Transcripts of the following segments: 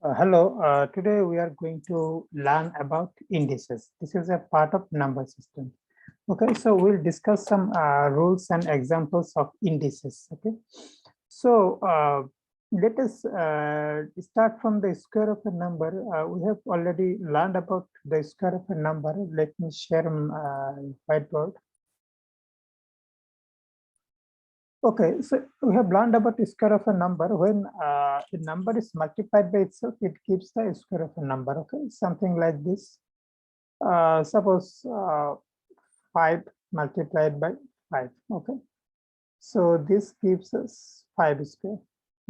Hello, today we are going to learn about indices. This is a part of number system. Okay, so we'll discuss some rules and examples of indices. Okay, so let us start from the square of a number. We have already learned about the square of a number. Let me share whiteboard. Okay, so we have learned about the square of a number. When the number is multiplied by itself, it gives the square of a number. Okay, something like this. Suppose 5 multiplied by 5. Okay, so this gives us 5 square.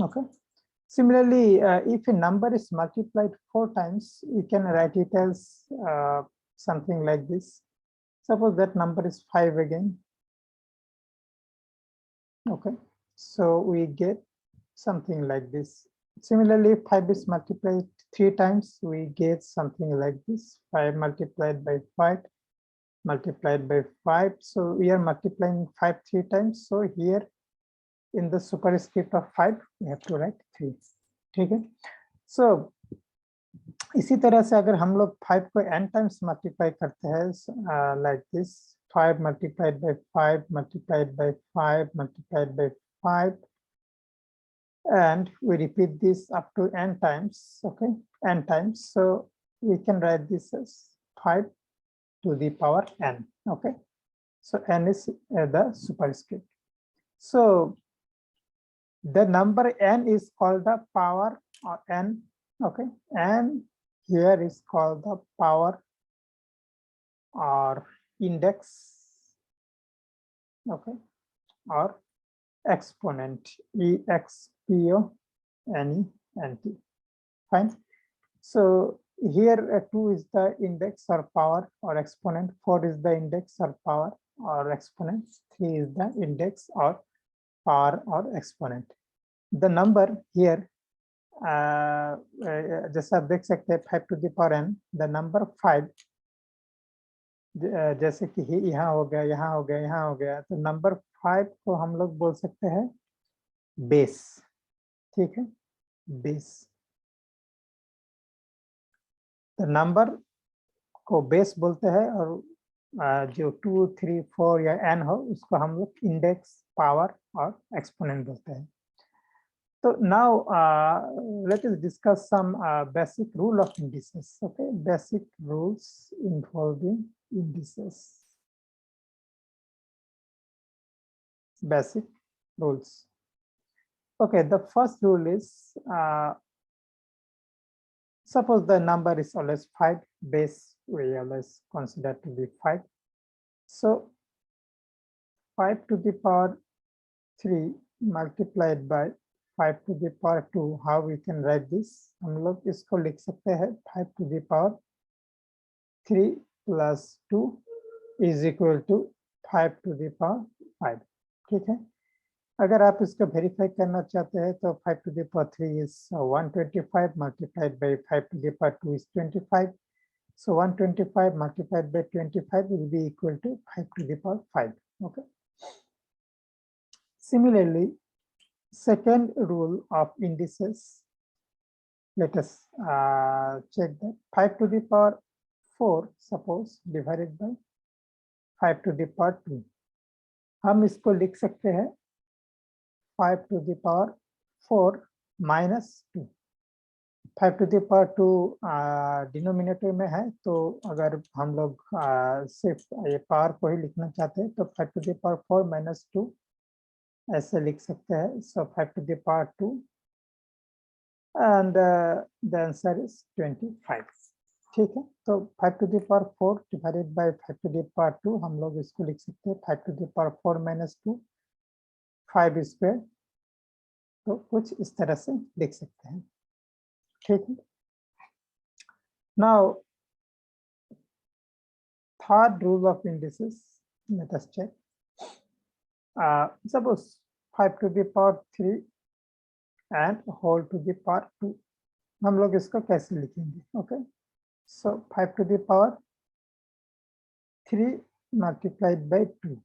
Okay. Similarly, if a number is multiplied 4 times, we can write it as something like this. Suppose that number is 5 again. Okay, so we get something like this. Similarly, 5 is multiplied 3 times, we get something like this. 5 multiplied by 5 multiplied by 5. So we are multiplying 5 3 times. So here in the superscript of 5, we have to write 3. ठीक है. So इसी तरह से अगर हम लोग 5 को n times multiply करते हैं like this, 5 multiplied by 5 multiplied by 5 multiplied by 5, and we repeat this up to n times. Okay, n times. So we can write this as 5 to the power n. Okay, so n is the superscript. So the number n is called the power or n. Okay, and here is called the power or index. Okay, or exponent, E-X-P-O-N-E-N-T. Fine. So here 2 is the index or power or exponent, 4 is the index or power or exponent, 3 is the index or power or exponent. The number here, जैसा आप देख सकते हैं 5 to the power n, the number 5, जैसे कि यहाँ हो गया, यहाँ हो गया, यहाँ हो गया, तो नंबर 5 को हम लोग बोल सकते हैं बेस. ठीक है, बेस. तो नंबर को बेस बोलते हैं और जो 2 3 4 या n हो उसको हम लोग इंडेक्स, पावर और एक्सपोनेंट बोलते हैं. So now let us discuss some basic rule of indices. Okay, basic rules involving indices. Basic rules. Okay, the first rule is suppose the number is always 5, base we always consider to be 5. So 5 to the power 3 multiplied by 5 to the power 2, how we can write this? हम लोग इसको लिख सकते हैं 5 to the power 3 plus 2 is equal to 5 to the power 5. ठीक है. अगर आप इसको वेरीफाई करना चाहते हैं तो 5 to the power 3 is 125 multiplied by 5 to the power 2 is 25. So 125 multiplied by 25 will be equal to 5 to the power 5. Okay. Similarly, second rule of indices, let us check that 5 to the power 4 suppose divided by 5 to the power 2. हम इसको लिख सकते हैं 5 to the power 4 minus 2. 5 to the power 2 denominator में है, तो अगर हम लोग सिर्फ ये पावर को ही लिखना चाहते हैं तो 5 to the power 4 minus 2 ऐसे लिख सकते हैं. So 5 to the power 2 and the answer is 25. ठीक है, तो 5 to the power 4 divided by 5 to the power 2 हम लोग इसको लिख सकते हैं 5 to the power 4 minus 2 5 square. तो कुछ इस तरह से लिख सकते हैं. ठीक है. Now third rule of indices, let us check. Suppose 5 to the power 3 and whole to the power 2. हम लोग इसको कैसे लिखेंगे? Okay, so 5 to the power 3 multiplied by 2.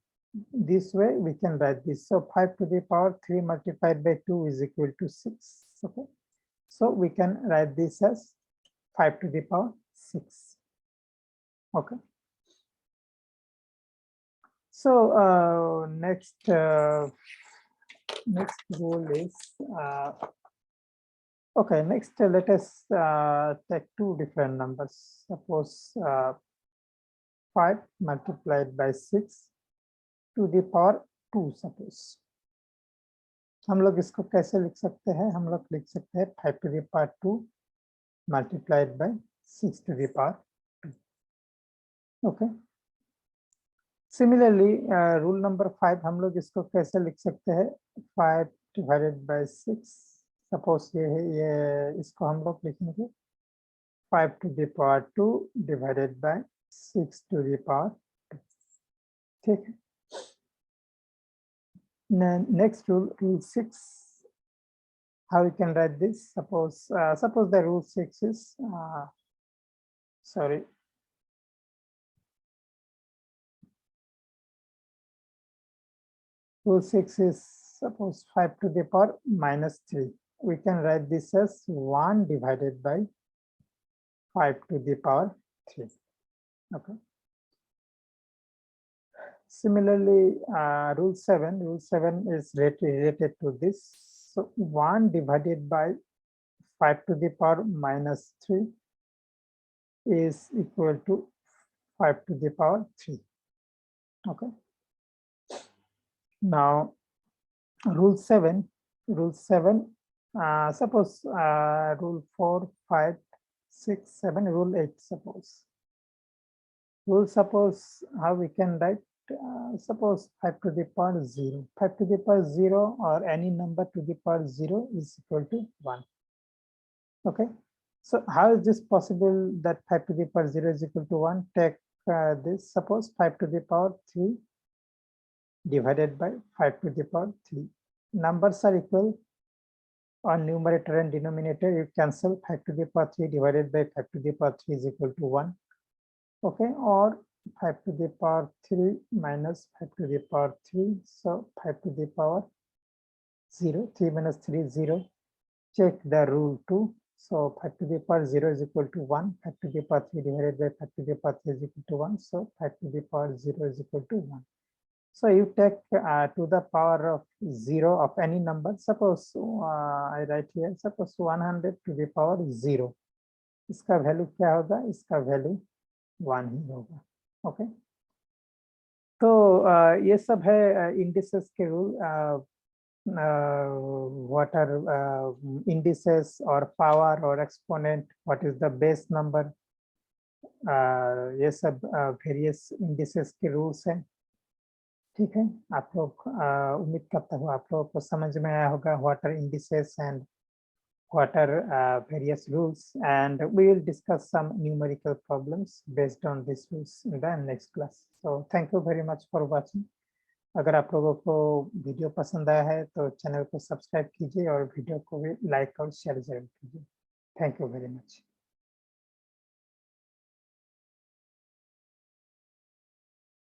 This way we can write this. So 5 to the power 3 multiplied by 2 is equal to 6. Okay, So we can write this as 5 to the power 6. Okay. So next rule is okay. Next, let us take two different numbers. Suppose 5 multiplied by 6 to the power 2. Suppose हम लोग इसको कैसे लिख सकते हैं? हम लोग लिख सकते हैं 5 to the power 2 multiplied by 6 to the power 2. Okay. Similarly, rule number 5 हम लोग इसको कैसे लिख सकते हैं? 5 divided by 6. सपोज ये है, ये इसको हम लोग लिखेंगे 5 to the power 2 divided by 6 to the power 2. ठीक है. Next rule, rule 6. How we can write this? Suppose the rule 6 is sorry. Rule 6 is suppose 5 to the power minus 3. We can write this as 1 divided by 5 to the power 3. Okay. Similarly, rule 7 is related to this. So 1 divided by 5 to the power minus 3 is equal to 5 to the power 3. Okay. Now, rule 7, suppose rule 4, 5, 6, 7, rule 8, suppose. Rule suppose how we can write, suppose 5 to the power 0. 5 to the power 0 or any number to the power 0 is equal to 1. Okay. So how is this possible that 5 to the power 0 is equal to 1? Take this, suppose 5 to the power 3 divided by 5 to the power 3. Numbers are equal on numerator and denominator. You cancel 5 to the power 3 divided by 5 to the power 3 is equal to 1. Okay, or 5 to the power 3 minus 5 to the power 3. So 5 to the power 0, 3 minus 3 is 0. Check the rule 2. So 5 to the power 0 is equal to 1. 5 to the power 3 divided by 5 to the power 3 is equal to 1. So 5 to the power 0 is equal to 1. So you take to the power of 0 of any number. Suppose I write here, suppose 100 to the power 0. इसका value क्या होगा? इसका value 1 ही होगा. Okay. तो ये सब है indices के rule. What are indices or power or exponent? What is the base number? ये सब वेरियस इंडिसेस के रूल्स हैं. ठीक है. आप लोग उम्मीद करता हूँ आप लोगों को समझ में आया होगा what are indices and what are various rules, and we will discuss some numerical problems based on these rules in the next class. So thank you very much for watching. अगर आप लोगों को वीडियो पसंद आया है तो channel को subscribe कीजिए और वीडियो को भी लाइक और शेयर जरूर कीजिए. Thank you very much.